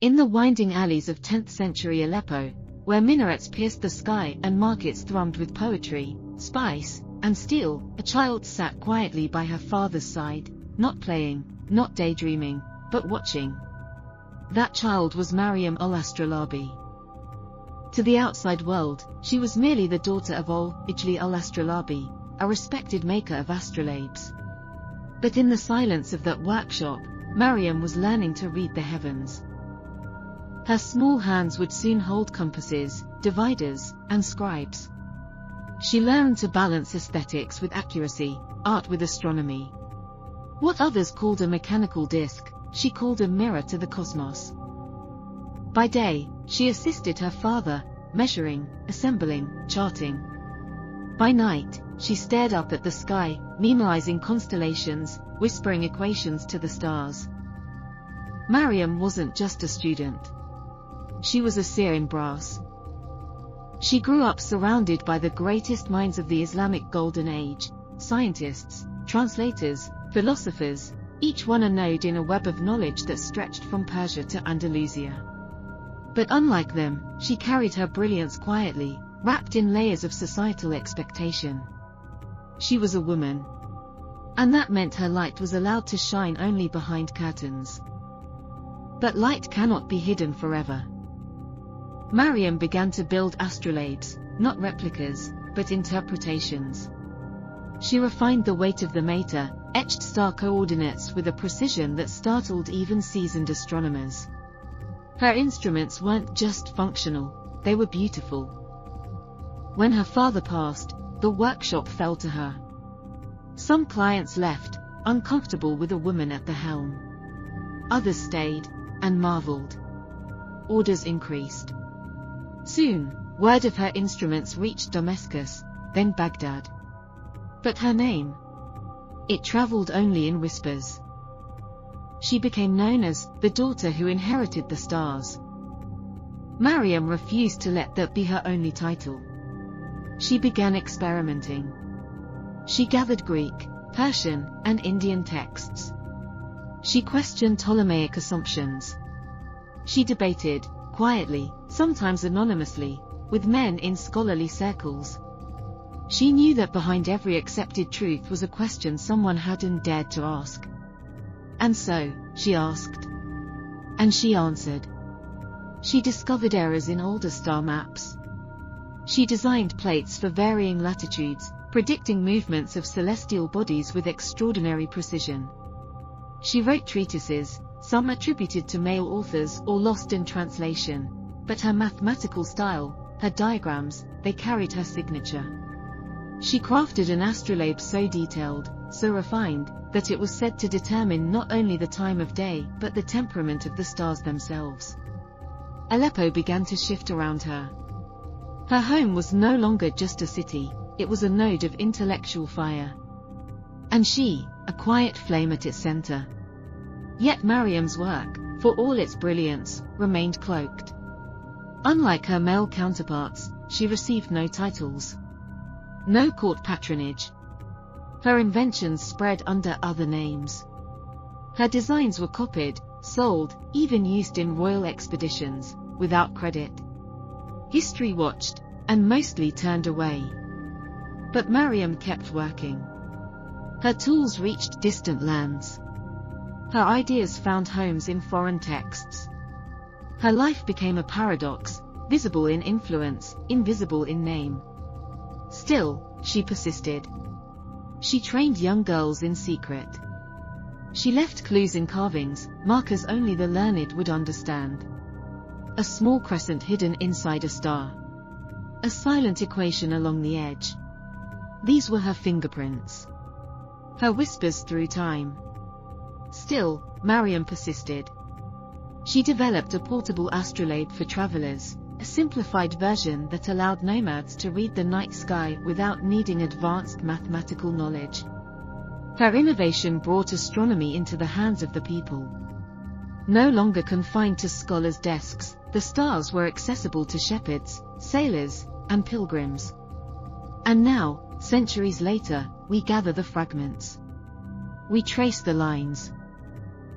In the winding alleys of 10th century Aleppo, where minarets pierced the sky and markets thrummed with poetry, spice, and steel, a child sat quietly by her father's side, not playing, not daydreaming, but watching. That child was Mariam al-Astrulabi. To the outside world, she was merely the daughter of al-Astrulabi, a respected maker of astrolabes. But in the silence of that workshop, Mariam was learning to read the heavens. Her small hands would soon hold compasses, dividers, and scribes. She learned to balance aesthetics with accuracy, art with astronomy. What others called a mechanical disc, she called a mirror to the cosmos. By day, she assisted her father, measuring, assembling, charting. By night, she stared up at the sky, memorizing constellations, whispering equations to the stars. Mariam wasn't just a student. She was a seer in brass. She grew up surrounded by the greatest minds of the Islamic Golden Age, scientists, translators, philosophers, each one a node in a web of knowledge that stretched from Persia to Andalusia. But unlike them, she carried her brilliance quietly, wrapped in layers of societal expectation. She was a woman. And that meant her light was allowed to shine only behind curtains. But light cannot be hidden forever. Mariam began to build astrolabes, not replicas, but interpretations. She refined the weight of the mater, etched star coordinates with a precision that startled even seasoned astronomers. Her instruments weren't just functional, they were beautiful. When her father passed, the workshop fell to her. Some clients left, uncomfortable with a woman at the helm. Others stayed, and marveled. Orders increased. Soon, word of her instruments reached Damascus, then Baghdad. But her name? It traveled only in whispers. She became known as the daughter who inherited the stars. Mariam refused to let that be her only title. She began experimenting. She gathered Greek, Persian, and Indian texts. She questioned Ptolemaic assumptions. She debated, quietly, sometimes anonymously, with men in scholarly circles. She knew that behind every accepted truth was a question someone hadn't dared to ask. And so, she asked. And she answered. She discovered errors in older star maps. She designed plates for varying latitudes, predicting movements of celestial bodies with extraordinary precision. She wrote treatises, some attributed to male authors or lost in translation, but her mathematical style, her diagrams, they carried her signature. She crafted an astrolabe so detailed, so refined, that it was said to determine not only the time of day but the temperament of the stars themselves. Aleppo began to shift around her. Her home was no longer just a city, it was a node of intellectual fire. And she, a quiet flame at its center. Yet Mariam's work, for all its brilliance, remained cloaked. Unlike her male counterparts, she received no titles. No court patronage. Her inventions spread under other names. Her designs were copied, sold, even used in royal expeditions, without credit. History watched, and mostly turned away. But Mariam kept working. Her tools reached distant lands. Her ideas found homes in foreign texts. Her life became a paradox, visible in influence, invisible in name. Still, she persisted. She trained young girls in secret. She left clues in carvings, markers only the learned would understand. A small crescent hidden inside a star. A silent equation along the edge. These were her fingerprints. Her whispers through time. Still, Mariam persisted. She developed a portable astrolabe for travelers, a simplified version that allowed nomads to read the night sky without needing advanced mathematical knowledge. Her innovation brought astronomy into the hands of the people. No longer confined to scholars' desks, the stars were accessible to shepherds, sailors, and pilgrims. And now, centuries later, we gather the fragments. We trace the lines.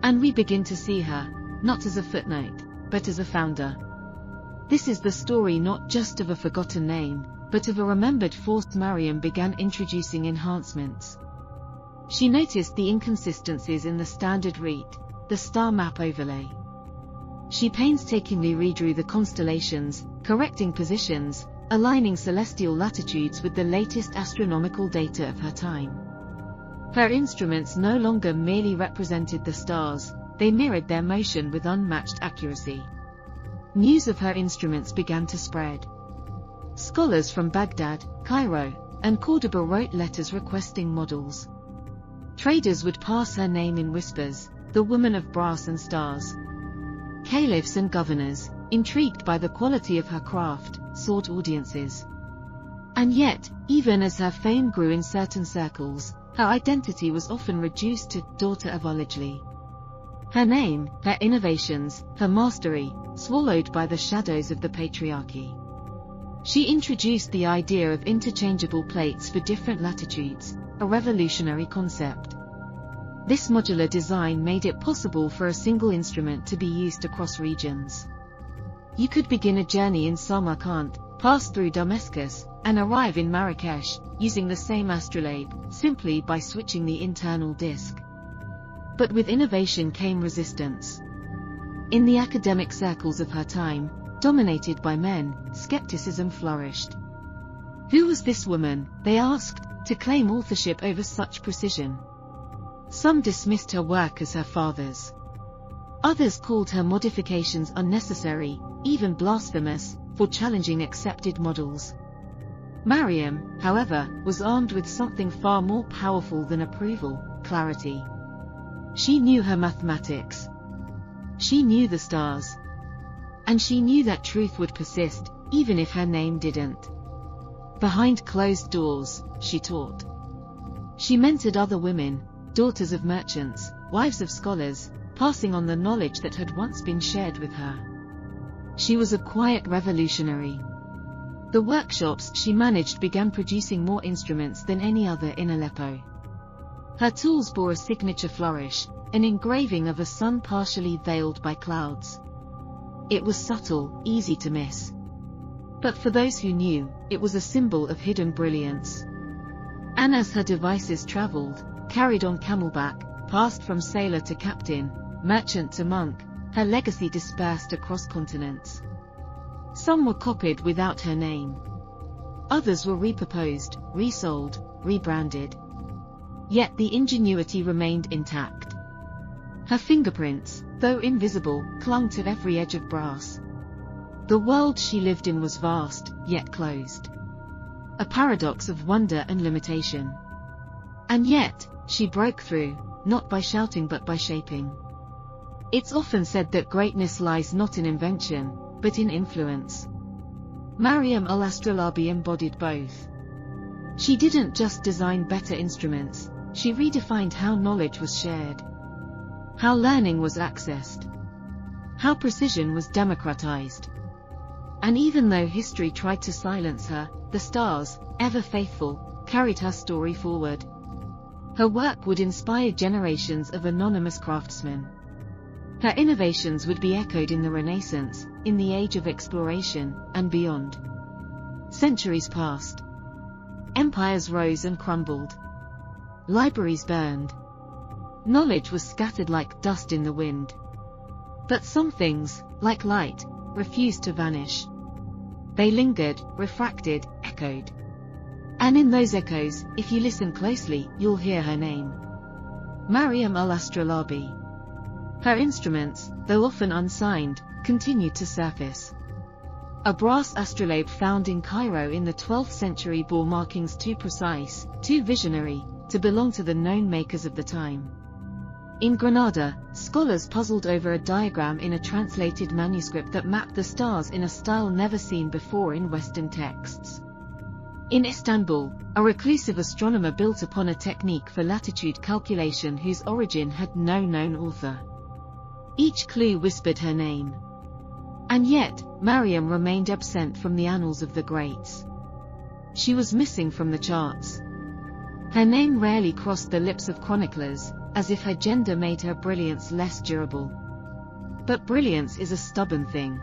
And we begin to see her, not as a footnote, but as a founder. This is the story not just of a forgotten name, but of a remembered force. Mariam began introducing enhancements. She noticed the inconsistencies in the standard rite, the star map overlay. She painstakingly redrew the constellations, correcting positions, aligning celestial latitudes with the latest astronomical data of her time. Her instruments no longer merely represented the stars, they mirrored their motion with unmatched accuracy. News of her instruments began to spread. Scholars from Baghdad, Cairo, and Cordoba wrote letters requesting models. Traders would pass her name in whispers, the woman of brass and stars. Caliphs and governors, intrigued by the quality of her craft, sought audiences. And yet, even as her fame grew in certain circles, her identity was often reduced to daughter of al-Astrulabi. Her name, her innovations, her mastery, swallowed by the shadows of the patriarchy. She introduced the idea of interchangeable plates for different latitudes, a revolutionary concept. This modular design made it possible for a single instrument to be used across regions. You could begin a journey in Samarkand, pass through Damascus, and arrive in Marrakesh, using the same astrolabe, simply by switching the internal disc. But with innovation came resistance. In the academic circles of her time, dominated by men, skepticism flourished. Who was this woman, they asked, to claim authorship over such precision? Some dismissed her work as her father's. Others called her modifications unnecessary, even blasphemous, for challenging accepted models. Mariam, however, was armed with something far more powerful than approval: clarity. She knew her mathematics. She knew the stars. And she knew that truth would persist, even if her name didn't. Behind closed doors, she taught. She mentored other women, daughters of merchants, wives of scholars, passing on the knowledge that had once been shared with her. She was a quiet revolutionary. The workshops she managed began producing more instruments than any other in Aleppo. Her tools bore a signature flourish, an engraving of a sun partially veiled by clouds. It was subtle, easy to miss. But for those who knew, it was a symbol of hidden brilliance. And as her devices traveled, carried on camelback, passed from sailor to captain, merchant to monk, her legacy dispersed across continents. Some were copied without her name. Others were repurposed, resold, rebranded. Yet the ingenuity remained intact. Her fingerprints, though invisible, clung to every edge of brass. The world she lived in was vast, yet closed. A paradox of wonder and limitation. And yet, she broke through, not by shouting but by shaping. It's often said that greatness lies not in invention, but in influence. Mariam al-Astrulabi embodied both. She didn't just design better instruments, she redefined how knowledge was shared, how learning was accessed, how precision was democratized. And even though history tried to silence her, the stars, ever faithful, carried her story forward. Her work would inspire generations of anonymous craftsmen. Her innovations would be echoed in the Renaissance, in the Age of Exploration, and beyond. Centuries passed. Empires rose and crumbled. Libraries burned. Knowledge was scattered like dust in the wind. But some things, like light, refused to vanish. They lingered, refracted, echoed. And in those echoes, if you listen closely, you'll hear her name. Mariam al-Astrulabi. Her instruments, though often unsigned, continued to surface. A brass astrolabe found in Cairo in the 12th century bore markings too precise, too visionary, to belong to the known makers of the time. In Granada, scholars puzzled over a diagram in a translated manuscript that mapped the stars in a style never seen before in Western texts. In Istanbul, a reclusive astronomer built upon a technique for latitude calculation whose origin had no known author. Each clue whispered her name. And yet, Mariam remained absent from the annals of the greats. She was missing from the charts. Her name rarely crossed the lips of chroniclers, as if her gender made her brilliance less durable. But brilliance is a stubborn thing.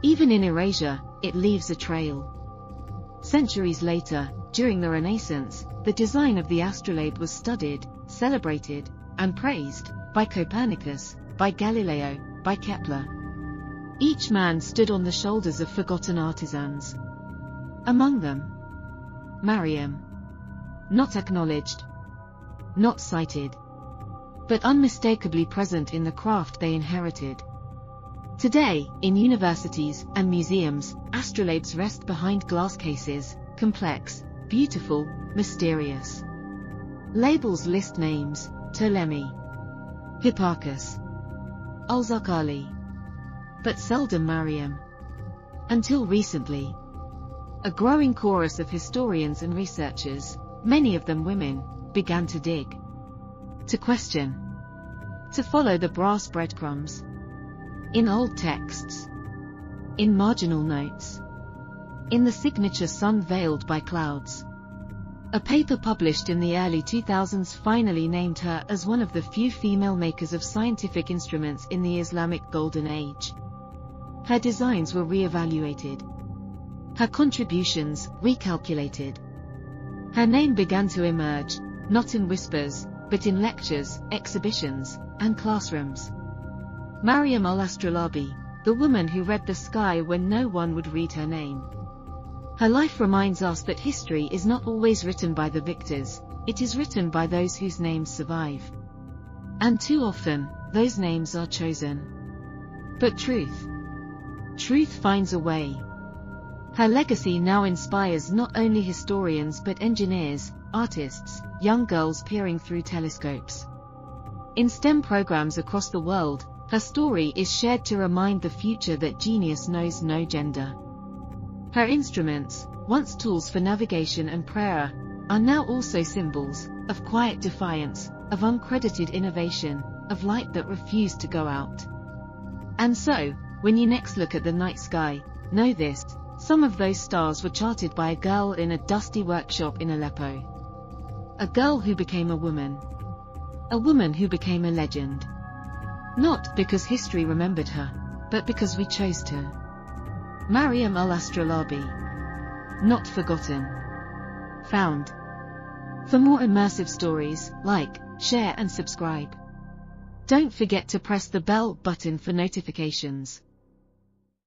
Even in erasure, it leaves a trail. Centuries later, during the Renaissance, the design of the astrolabe was studied, celebrated, and praised by Copernicus, by Galileo, by Kepler. Each man stood on the shoulders of forgotten artisans. Among them, Mariam. Not acknowledged, not cited, but unmistakably present in the craft they inherited. Today, in universities and museums, astrolabes rest behind glass cases, complex, beautiful, mysterious. Labels list names: Ptolemy, Hipparchus, al-Astrulabi, but seldom Mariam. Until recently, a growing chorus of historians and researchers, many of them women, began to dig, to question, to follow the brass breadcrumbs. In old texts, in marginal notes, in the signature sun veiled by clouds. A paper published in the early 2000s finally named her as one of the few female makers of scientific instruments in the Islamic Golden Age. Her designs were re-evaluated, her contributions recalculated. Her name began to emerge, not in whispers, but in lectures, exhibitions, and classrooms. Mariam al-Astrulabi, the woman who read the sky when no one would read her name. Her life reminds us that history is not always written by the victors, it is written by those whose names survive. And too often, those names are chosen. But truth finds a way. Her legacy now inspires not only historians but engineers, artists, young girls peering through telescopes. In STEM programs across the world, her story is shared to remind the future that genius knows no gender. Her instruments, once tools for navigation and prayer, are now also symbols of quiet defiance, of uncredited innovation, of light that refused to go out. And so, when you next look at the night sky, know this: some of those stars were charted by a girl in a dusty workshop in Aleppo. A girl who became a woman who became a legend. Not because history remembered her, but because we chose to. Mariam al-Astrulabi. Not forgotten. Found. For more immersive stories, like, share and subscribe. Don't forget to press the bell button for notifications.